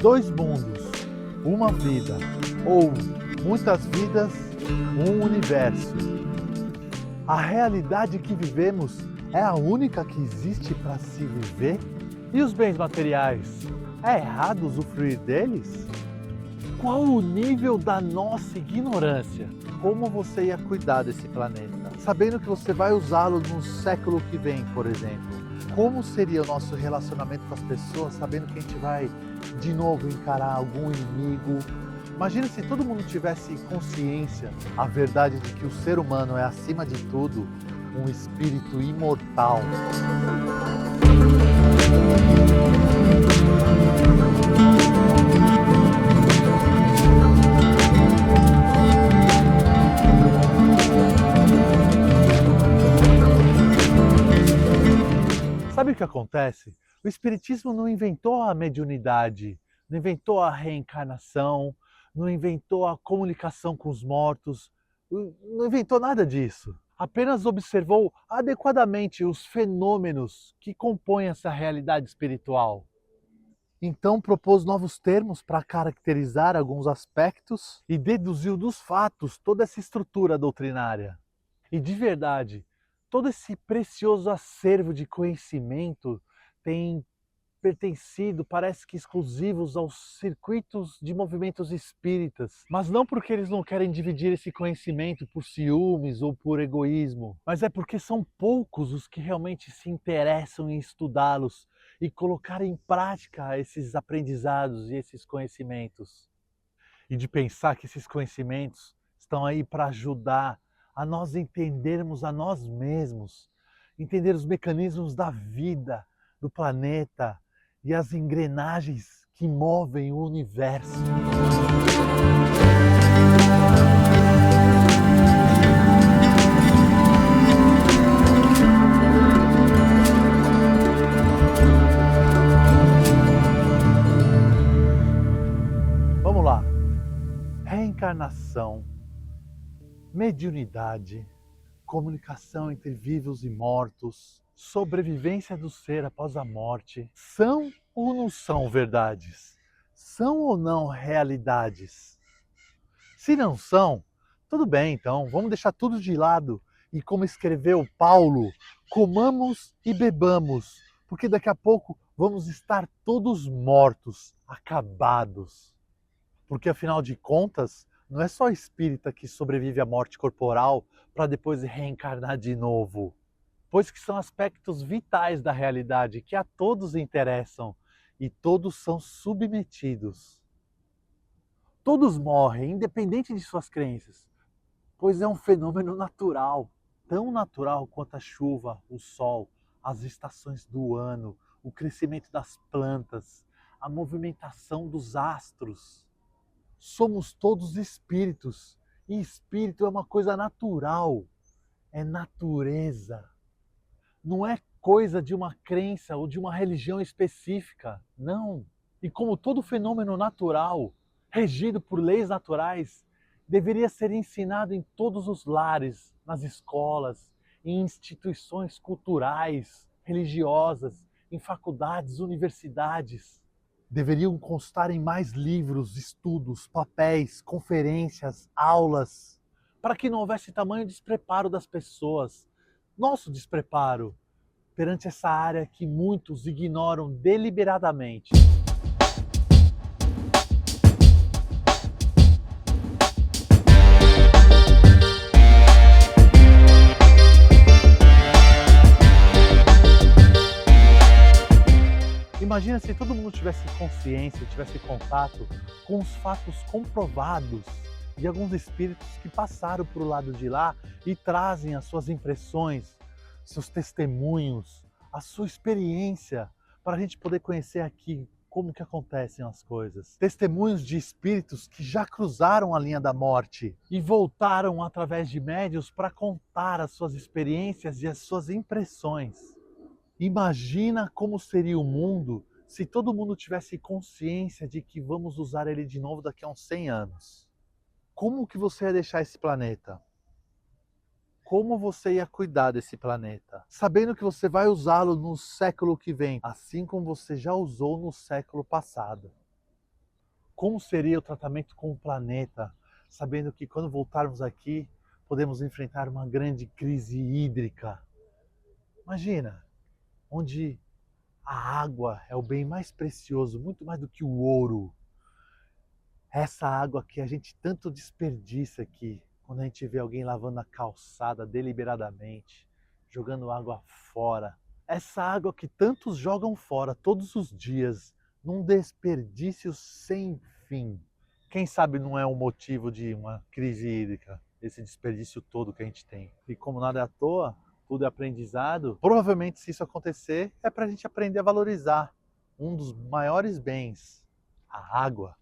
Dois mundos, uma vida, ou muitas vidas, um universo. A realidade que vivemos é a única que existe para se viver? E os bens materiais? É errado usufruir deles? Qual o nível da nossa ignorância? Como você ia cuidar desse planeta? Sabendo que você vai usá-lo no século que vem, por exemplo. Como seria o nosso relacionamento com as pessoas, sabendo que a gente vai de novo encarar algum inimigo? Imagina se todo mundo tivesse consciência, a verdade de que o ser humano é, acima de tudo, um espírito imortal. Sabe o que acontece? O Espiritismo não inventou a mediunidade, não inventou a reencarnação, não inventou a comunicação com os mortos, não inventou nada disso. Apenas observou adequadamente os fenômenos que compõem essa realidade espiritual. Então propôs novos termos para caracterizar alguns aspectos e deduziu dos fatos toda essa estrutura doutrinária. E de verdade, todo esse precioso acervo de conhecimento tem pertencido, parece que exclusivos aos circuitos de movimentos espíritas, mas não porque eles não querem dividir esse conhecimento por ciúmes ou por egoísmo, mas é porque são poucos os que realmente se interessam em estudá-los e colocar em prática esses aprendizados e esses conhecimentos. E de pensar que esses conhecimentos estão aí para ajudar a nós entendermos a nós mesmos, entender os mecanismos da vida, do planeta e as engrenagens que movem o universo. Vamos lá. Reencarnação, mediunidade, comunicação entre vivos e mortos, sobrevivência do ser após a morte, são ou não são verdades? São ou não realidades? Se não são, tudo bem então, vamos deixar tudo de lado e, como escreveu Paulo, comamos e bebamos, porque daqui a pouco vamos estar todos mortos, acabados. Porque afinal de contas, não é só o espírita que sobrevive à morte corporal para depois reencarnar de novo, pois que são aspectos vitais da realidade que a todos interessam e todos são submetidos. Todos morrem, independente de suas crenças, pois é um fenômeno natural, tão natural quanto a chuva, o sol, as estações do ano, o crescimento das plantas, a movimentação dos astros. Somos todos espíritos, e espírito é uma coisa natural, é natureza. Não é coisa de uma crença ou de uma religião específica, não. E como todo fenômeno natural, regido por leis naturais, deveria ser ensinado em todos os lares, nas escolas, em instituições culturais, religiosas, em faculdades, universidades. Deveriam constar em mais livros, estudos, papéis, conferências, aulas, para que não houvesse tamanho despreparo das pessoas, nosso despreparo, perante essa área que muitos ignoram deliberadamente. Imagina se todo mundo tivesse consciência, tivesse contato com os fatos comprovados de alguns espíritos que passaram para o lado de lá e trazem as suas impressões, seus testemunhos, a sua experiência, para a gente poder conhecer aqui como que acontecem as coisas. Testemunhos de espíritos que já cruzaram a linha da morte e voltaram através de médiuns para contar as suas experiências e as suas impressões. Imagina como seria o mundo se todo mundo tivesse consciência de que vamos usar ele de novo daqui a uns 100 anos. Como que você ia deixar esse planeta? Como você ia cuidar desse planeta? Sabendo que você vai usá-lo no século que vem, assim como você já usou no século passado. Como seria o tratamento com o planeta, sabendo que quando voltarmos aqui, podemos enfrentar uma grande crise hídrica? Imagina, onde a água é o bem mais precioso, muito mais do que o ouro. Essa água que a gente tanto desperdiça aqui, quando a gente vê alguém lavando a calçada deliberadamente, jogando água fora. Essa água que tantos jogam fora todos os dias, num desperdício sem fim. Quem sabe não é um motivo de uma crise hídrica, esse desperdício todo que a gente tem. E como nada é à toa, tudo é aprendizado, provavelmente se isso acontecer, é para a gente aprender a valorizar um dos maiores bens, a água.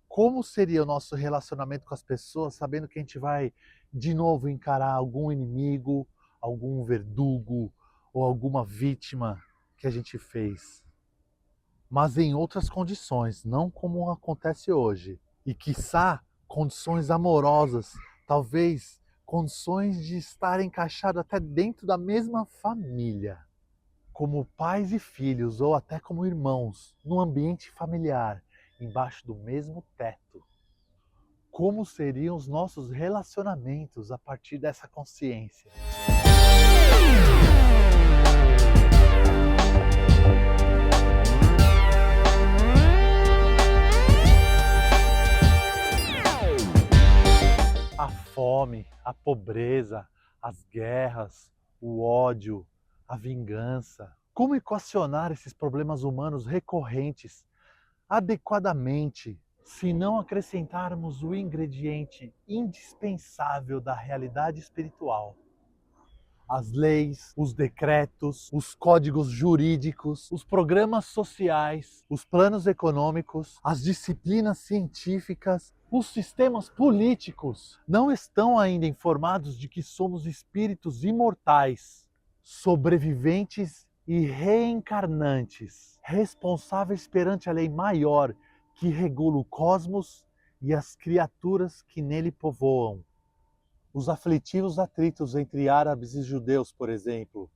Como seria o nosso relacionamento com as pessoas, sabendo que a gente vai de novo encarar algum inimigo, algum verdugo ou alguma vítima que a gente fez? Mas em outras condições, não como acontece hoje. E quiçá condições amorosas, talvez condições de estar encaixado até dentro da mesma família, como pais e filhos ou até como irmãos, num ambiente familiar, embaixo do mesmo teto. Como seriam os nossos relacionamentos a partir dessa consciência? A fome, a pobreza, as guerras, o ódio, a vingança. Como equacionar esses problemas humanos recorrentes adequadamente, se não acrescentarmos o ingrediente indispensável da realidade espiritual? As leis, os decretos, os códigos jurídicos, os programas sociais, os planos econômicos, as disciplinas científicas, os sistemas políticos não estão ainda informados de que somos espíritos imortais, sobreviventes e reencarnantes, responsáveis perante a lei maior que regula o cosmos e as criaturas que nele povoam. Os aflitivos atritos entre árabes e judeus, por exemplo,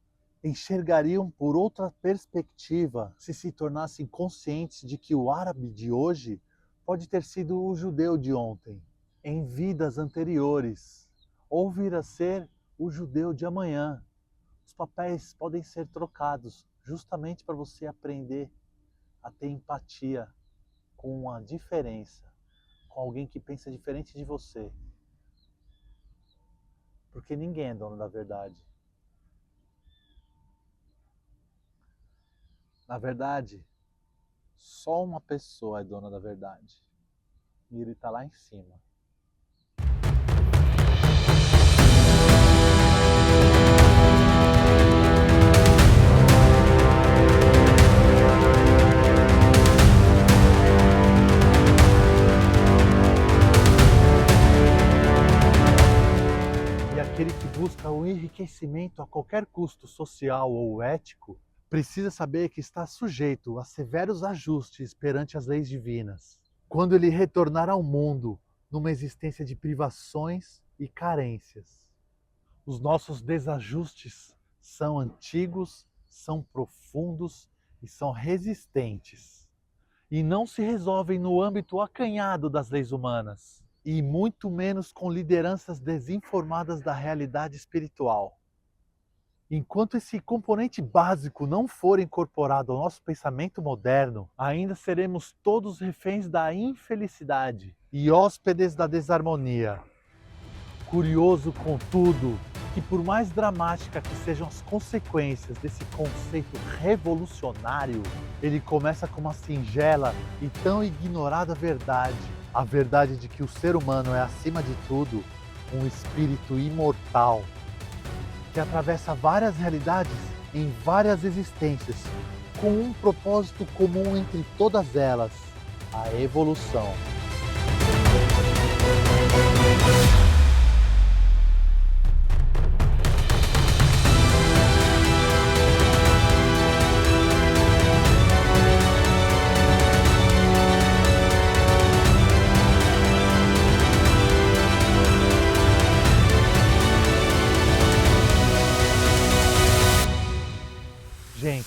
enxergariam por outra perspectiva se tornassem conscientes de que o árabe de hoje pode ter sido o judeu de ontem, em vidas anteriores, ou vir a ser o judeu de amanhã. Os papéis podem ser trocados justamente para você aprender a ter empatia com a diferença, com alguém que pensa diferente de você. Porque ninguém é dono da verdade. Na verdade, só uma pessoa é dona da verdade. E ele está lá em cima. Aquele que busca o enriquecimento a qualquer custo social ou ético, precisa saber que está sujeito a severos ajustes perante as leis divinas. Quando ele retornar ao mundo numa existência de privações e carências. Os nossos desajustes são antigos, são profundos e são resistentes. E não se resolvem no âmbito acanhado das leis humanas. E muito menos com lideranças desinformadas da realidade espiritual. Enquanto esse componente básico não for incorporado ao nosso pensamento moderno, ainda seremos todos reféns da infelicidade e hóspedes da desarmonia. Curioso, contudo, que por mais dramática que sejam as consequências desse conceito revolucionário, ele começa com uma singela e tão ignorada verdade. A verdade de que o ser humano é, acima de tudo, um espírito imortal, que atravessa várias realidades em várias existências, com um propósito comum entre todas elas, a evolução. Gente,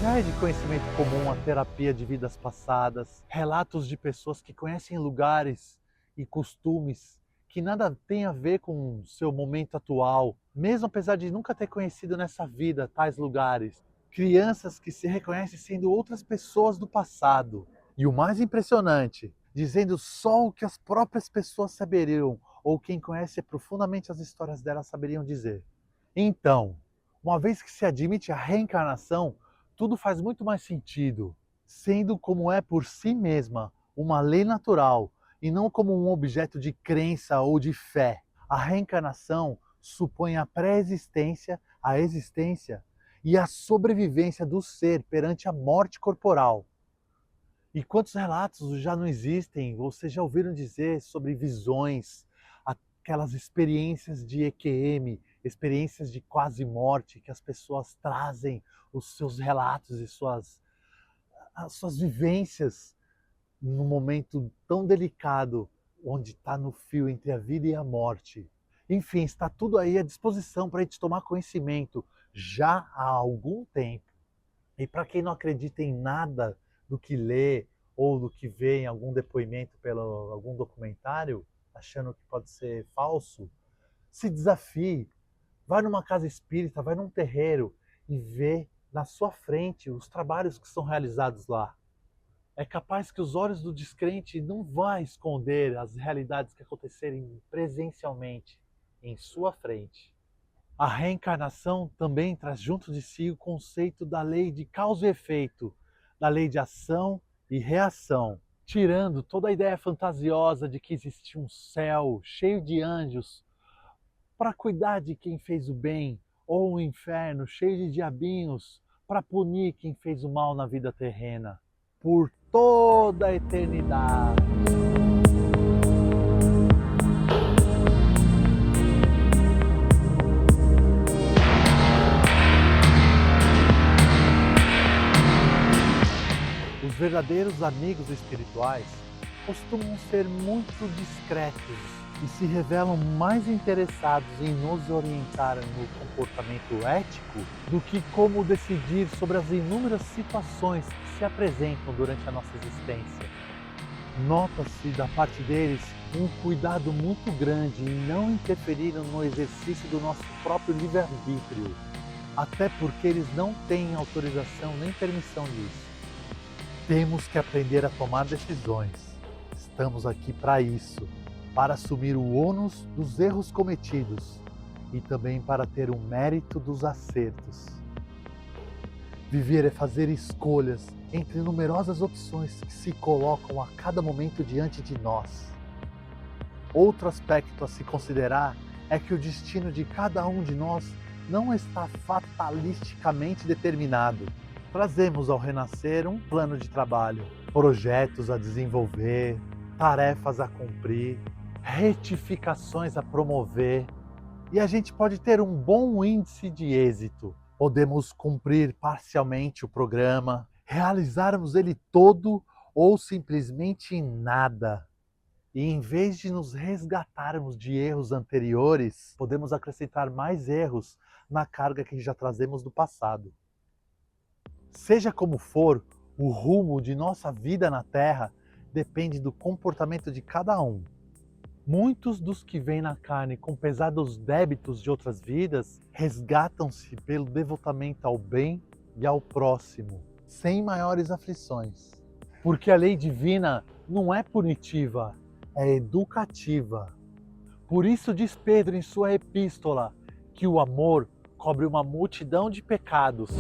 já é de conhecimento comum a terapia de vidas passadas, relatos de pessoas que conhecem lugares e costumes que nada tem a ver com o seu momento atual, mesmo apesar de nunca ter conhecido nessa vida tais lugares. Crianças que se reconhecem sendo outras pessoas do passado. E o mais impressionante, dizendo só o que as próprias pessoas saberiam, ou quem conhece profundamente as histórias delas saberiam dizer. Então, uma vez que se admite a reencarnação, tudo faz muito mais sentido, sendo como é por si mesma uma lei natural e não como um objeto de crença ou de fé. A reencarnação supõe a pré-existência, a existência e a sobrevivência do ser perante a morte corporal. E quantos relatos já não existem, vocês já ouviram dizer sobre visões, aquelas experiências de EQM, experiências de quase morte, que as pessoas trazem os seus relatos e as suas vivências num momento tão delicado, onde está no fio entre a vida e a morte. Enfim, está tudo aí à disposição para a gente tomar conhecimento já há algum tempo. E para quem não acredita em nada do que lê ou do que vê em algum depoimento pelo algum documentário, achando que pode ser falso, se desafie, vai numa casa espírita, vai num terreiro e vê na sua frente os trabalhos que são realizados lá. É capaz que os olhos do descrente não vão esconder as realidades que acontecerem presencialmente em sua frente. A reencarnação também traz junto de si o conceito da lei de causa e efeito, da lei de ação e reação, tirando toda a ideia fantasiosa de que existia um céu cheio de anjos para cuidar de quem fez o bem, ou um inferno cheio de diabinhos para punir quem fez o mal na vida terrena, por toda a eternidade. Os verdadeiros amigos espirituais costumam ser muito discretos e se revelam mais interessados em nos orientar no comportamento ético do que como decidir sobre as inúmeras situações que se apresentam durante a nossa existência. Nota-se da parte deles um cuidado muito grande em não interferir no exercício do nosso próprio livre-arbítrio, até porque eles não têm autorização nem permissão disso. Temos que aprender a tomar decisões. Estamos aqui para isso, para assumir o ônus dos erros cometidos e também para ter o mérito dos acertos. Viver é fazer escolhas entre numerosas opções que se colocam a cada momento diante de nós. Outro aspecto a se considerar é que o destino de cada um de nós não está fatalisticamente determinado. Trazemos ao renascer um plano de trabalho, projetos a desenvolver, tarefas a cumprir, retificações a promover, e a gente pode ter um bom índice de êxito. Podemos cumprir parcialmente o programa, realizarmos ele todo ou simplesmente nada. E em vez de nos resgatarmos de erros anteriores, podemos acrescentar mais erros na carga que já trazemos do passado. Seja como for, o rumo de nossa vida na Terra depende do comportamento de cada um. Muitos dos que vêm na carne com pesados débitos de outras vidas resgatam-se pelo devotamento ao bem e ao próximo, sem maiores aflições. Porque a lei divina não é punitiva, é educativa. Por isso diz Pedro em sua epístola que o amor cobre uma multidão de pecados.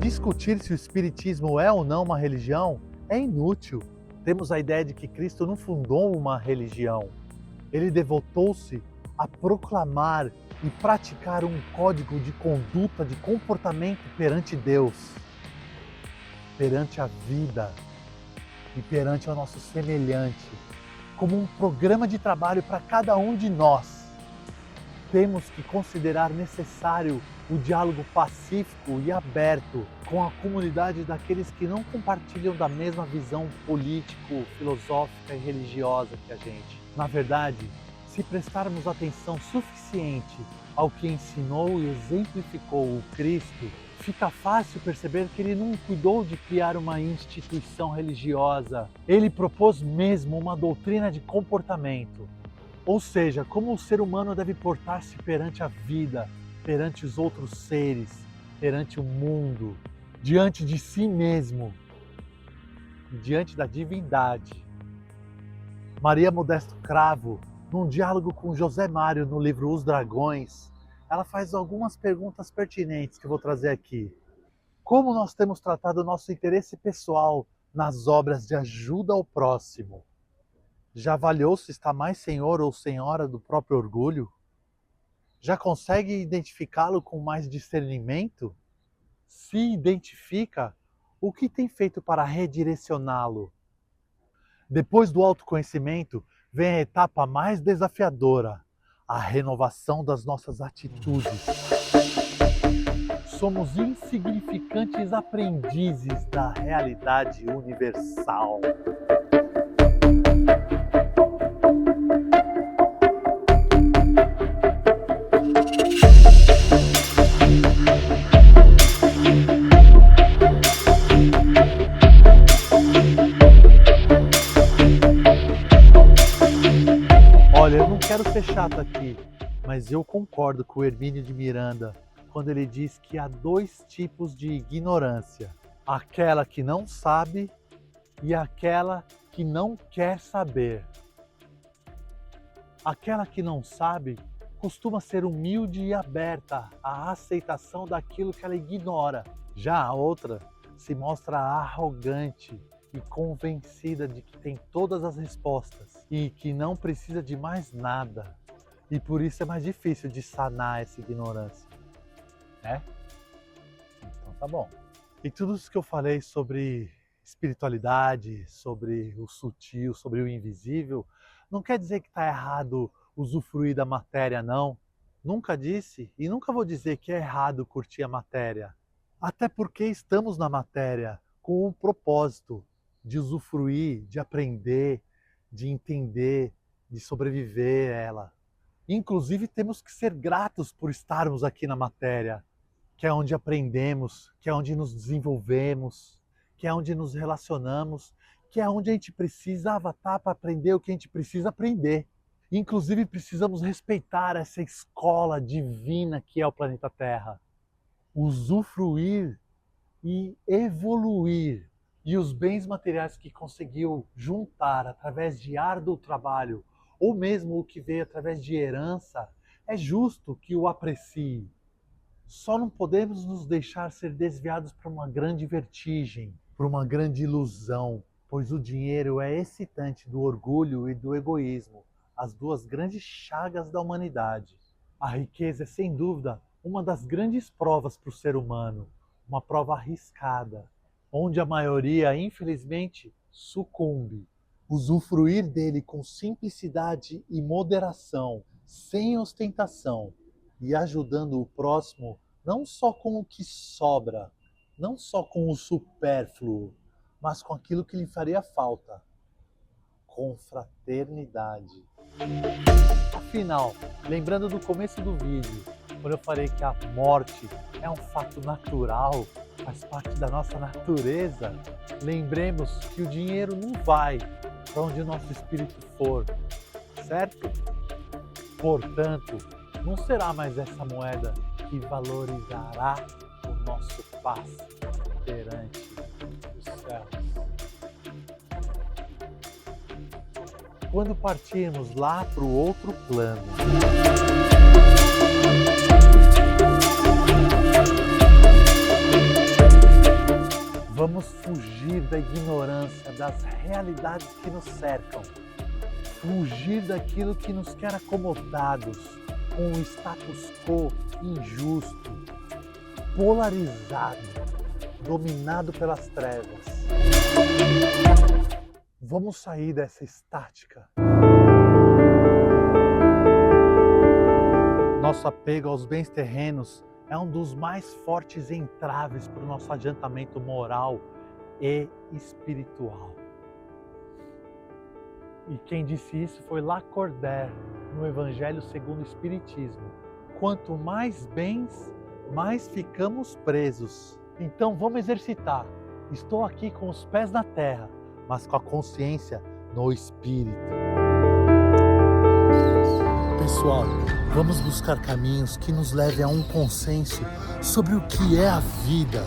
Discutir se o espiritismo é ou não uma religião é inútil. Temos a ideia de que Cristo não fundou uma religião. Ele devotou-se a proclamar e praticar um código de conduta, de comportamento perante Deus, perante a vida e perante o nosso semelhante, como um programa de trabalho para cada um de nós. temos que considerar necessário o diálogo pacífico e aberto com a comunidade daqueles que não compartilham da mesma visão político, filosófica e religiosa que a gente. Na verdade, se prestarmos atenção suficiente ao que ensinou e exemplificou o Cristo, fica fácil perceber que ele não cuidou de criar uma instituição religiosa. Ele propôs mesmo uma doutrina de comportamento. Ou seja, como o ser humano deve portar-se perante a vida, perante os outros seres, perante o mundo, diante de si mesmo e diante da divindade. Maria Modesto Cravo, num diálogo com José Mário no livro Os Dragões, ela faz algumas perguntas pertinentes que eu vou trazer aqui. Como nós temos tratado o nosso interesse pessoal nas obras de ajuda ao próximo? Já avaliou se está mais senhor ou senhora do próprio orgulho? Já consegue identificá-lo com mais discernimento? Se identifica, o que tem feito para redirecioná-lo? Depois do autoconhecimento, vem a etapa mais desafiadora, a renovação das nossas atitudes. Somos insignificantes aprendizes da realidade universal. Olha, eu não quero ser chato aqui, mas eu concordo com o Hermínio de Miranda quando ele diz que há dois tipos de ignorância: aquela que não sabe e aquela que não quer saber. Aquela que não sabe costuma ser humilde e aberta à aceitação daquilo que ela ignora. Já a outra se mostra arrogante e convencida de que tem todas as respostas e que não precisa de mais nada. E por isso é mais difícil de sanar essa ignorância, né? Então tá bom. E tudo isso que eu falei sobre espiritualidade, sobre o sutil, sobre o invisível, não quer dizer que está errado usufruir da matéria, não. Nunca disse e nunca vou dizer que é errado curtir a matéria. Até porque estamos na matéria com o propósito de usufruir, de aprender, de entender, de sobreviver a ela. Inclusive temos que ser gratos por estarmos aqui na matéria, que é onde aprendemos, que é onde nos desenvolvemos, que é onde nos relacionamos, que é onde a gente precisava estar para aprender o que a gente precisa aprender. Inclusive precisamos respeitar essa escola divina que é o planeta Terra. Usufruir e evoluir. E os bens materiais que conseguiu juntar através de árduo trabalho, ou mesmo o que veio através de herança, é justo que o aprecie. Só não podemos nos deixar ser desviados para uma grande vertigem, para uma grande ilusão, pois o dinheiro é excitante do orgulho e do egoísmo, as duas grandes chagas da humanidade. A riqueza é, sem dúvida, uma das grandes provas para o ser humano, uma prova arriscada, onde a maioria, infelizmente, sucumbe. Usufruir dele com simplicidade e moderação, sem ostentação, e ajudando o próximo não só com o que sobra, não só com o supérfluo, mas com aquilo que lhe faria falta, com fraternidade. Afinal, lembrando do começo do vídeo, quando eu falei que a morte é um fato natural, faz parte da nossa natureza, lembremos que o dinheiro não vai para onde o nosso espírito for, certo? Portanto, não será mais essa moeda que valorizará o nosso passe perante os céus. Quando partirmos lá para o outro plano, vamos fugir da ignorância das realidades que nos cercam, fugir daquilo que nos quer acomodados com o status quo injusto, polarizado, dominado pelas trevas. Vamos sair dessa estática. nosso apego aos bens terrenos é um dos mais fortes entraves para o nosso adiantamento moral e espiritual. E quem disse isso foi Lacordaire, no Evangelho segundo o Espiritismo. Quanto mais bens, mais ficamos presos. Então vamos exercitar. Estou aqui com os pés na terra, mas com a consciência no Espírito. Pessoal, vamos buscar caminhos que nos levem a um consenso sobre o que é a vida,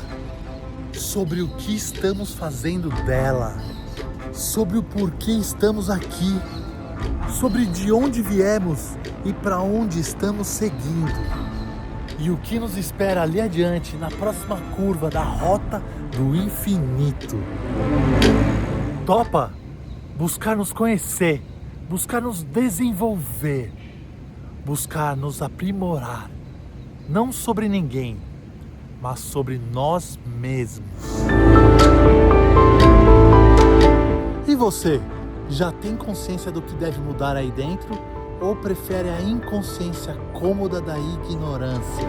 sobre o que estamos fazendo dela, sobre o porquê estamos aqui, sobre de onde viemos e para onde estamos seguindo, e o que nos espera ali adiante na próxima curva da rota do infinito. Topa buscar nos conhecer, buscar nos desenvolver, buscar nos aprimorar, não sobre ninguém, mas sobre nós mesmos. E você, já tem consciência do que deve mudar aí dentro? Ou prefere a inconsciência cômoda da ignorância?